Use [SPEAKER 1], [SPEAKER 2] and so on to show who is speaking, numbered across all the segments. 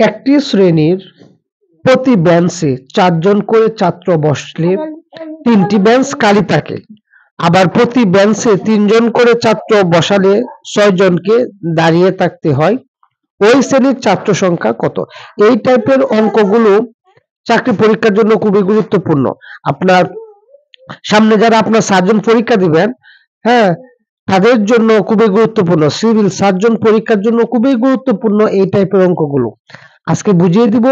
[SPEAKER 1] একটি শ্রেণীর প্রতি বেঞ্চে 4 জন করে ছাত্র বসলে 3টি বেঞ্চ খালি থাকে। আবার প্রতি বেঞ্চে 3 জন করে ছাত্র বসালে 6 জনকে দাঁড়িয়ে থাকতে হয়। ওই শ্রেণীর ছাত্র সংখ্যা কত? এই টাইপের অঙ্কগুলো চাকরি পরীক্ষার জন্য খুবই গুরুত্বপূর্ণ। আপনার সামনে যারা আপনার সার্জন পরীক্ষা দিবেন, হ্যাঁ, তাদের জন্য খুবই গুরুত্বপূর্ণ। সিভিল সার্জন পরীক্ষার জন্য খুবই গুরুত্বপূর্ণ এই টাইপের অঙ্কগুলো। আজকে বুঝিয়ে দিব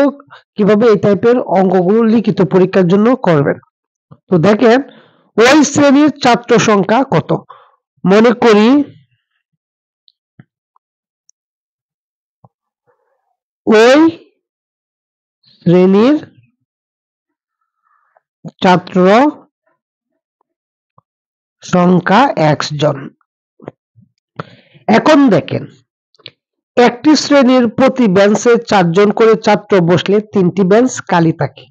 [SPEAKER 1] কিভাবে এই টাইপের অঙ্কগুলো লিখিত পরীক্ষার জন্য করবেন। তো দেখেন, ওই শ্রেণীর ছাত্র সংখ্যা কত? মনে করি ওই শ্রেণীর ছাত্র সংখ্যা x জন। এখন দেখেন, একটি শ্রেণীর প্রতি বেঞ্চে 4 জন করে ছাত্র বসলে 3টি বেঞ্চ খালি থাকে।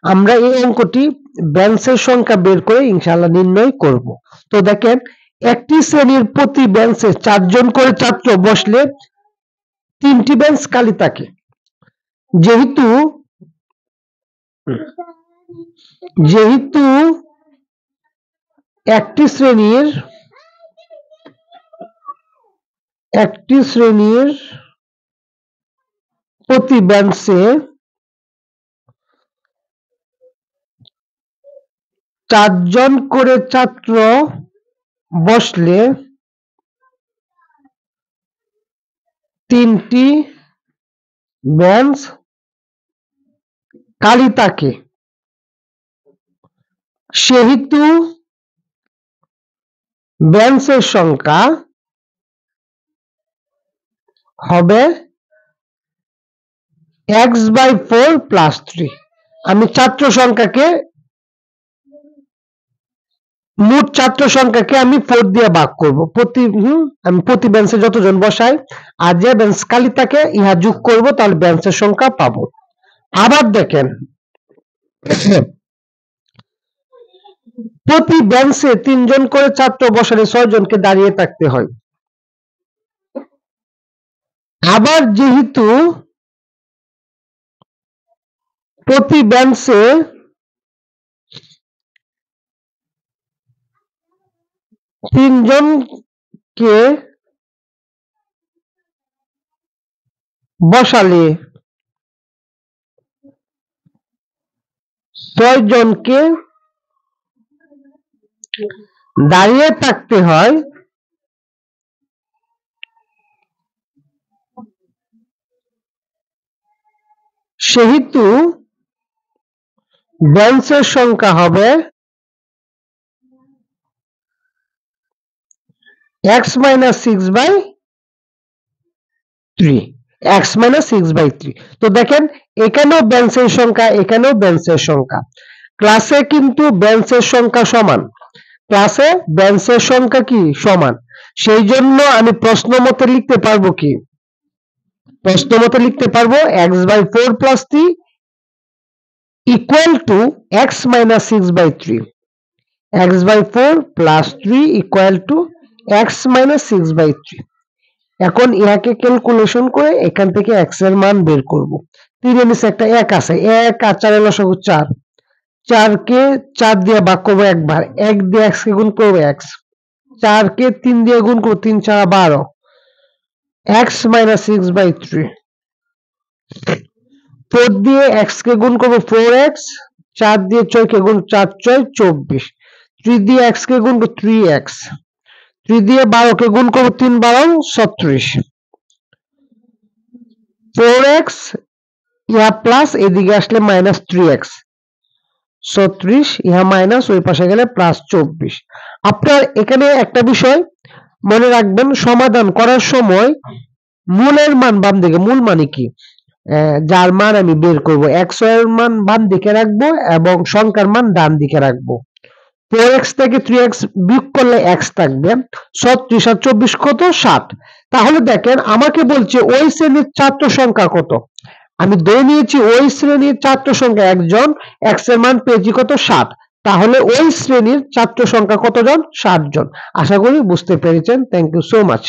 [SPEAKER 1] আমরা এই অঙ্কটি বেঞ্চের সংখ্যা বের করে ইনশাআল্লাহ নির্ণয় করব। তো দেখেন, একটি শ্রেণীর প্রতি বেঞ্চে 4 জন করে ছাত্র বসলে 3টি বেঞ্চ খালি থাকে। যেহেতু একটি শ্রেণীর প্রতি বেঞ্চে 4 জন করে ছাত্র বসলে 3টি বেঞ্চ খালি থাকে। সেহেতু বেঞ্চের সংখ্যা হবে x/4 + 3। আমি মোট ছাত্র সংখ্যাকে আমি 4 দিয়ে ভাগ করব। আমি প্রতি বেঞ্চে যতজন বসাই আর যে বেঞ্চ খালি থাকে ইহা যোগ করব, তাহলে বেঞ্চের সংখ্যা পাবো। আবার দেখেন, প্রতি বেঞ্চে 3 জন করে ছাত্র বসালে 6 জনকে দাঁড়িয়ে থাকতে হয়। আবার যেহেতু প্রতি বেঞ্চে 3 জনকে বসালে 6 জনকে দাঁড়িয়ে থাকতে হয়, সেহেতু বেঞ্চের সংখ্যা হবে x-6/3। তো দেখেন, এখানেও বেঞ্চের সংখ্যা, এখানেও বেঞ্চের সংখ্যা। ক্লাসে কিন্তু বেঞ্চের সংখ্যা সমান, ক্লাসে বেঞ্চের সংখ্যা কি সমান। সেই জন্য আমি প্রশ্ন মতে লিখতে পারবো কি? প্রশ্ন মতে লিখতে পারবো x/4 + 3 = x-6/3। x/4 + 3 = x-6/3। এখন ইহাকে ক্যালকুলেশন করে এখান থেকে x এর মান বের করব। 3 এর নিচে একটা 1 আছে, 1 আর 4 এর লসাগু 4। 4 কে 4 দিয়ে ভাগ করব একবার, 1 দিয়ে x কে গুণ করব x। 4 কে 3 দিয়ে গুণ করব, 3 × 4 = 12। x-6/3। 4 দিয়ে x কে গুণ করব 4x, 4 দিয়ে 6 কে গুণ 4 × 6 = 24। 3 দিয়ে x কে গুণ করব 3x, 3 দিয়ে 12 কে গুণ করব 3 × 12 = 36। 4x ইহা প্লাস, এদিকে আসলে -3x, 36 ইহা মাইনাস, ওই পাশে গেলে +24। আপনার এখানে একটা বিষয় মনে রাখবেন, সমাধান করার সময় মূলের মান বাম দিকে, মূল মানে কি, যার মান আমি বের করব, x এর মান বাম দিকে রাখবো এবং সংখ্যার মান ডান দিকে রাখবো। 4x থেকে 3x বিয়োগ করলে x থাকবে, 36 আর 24 কত? 7। তাহলে দেখেন, আমাকে বলছে ওই শ্রেণীর ছাত্র সংখ্যা কত। আমি ধরে নিয়েছি ওই শ্রেণীর ছাত্র সংখ্যা 1 জন, x এর মান পেয়েছি কত? 7। তাহলে ওই শ্রেণীর ছাত্র সংখ্যা কতজন? 7 জন। আশা করি বুঝতে পেরেছেন। Thank you so much.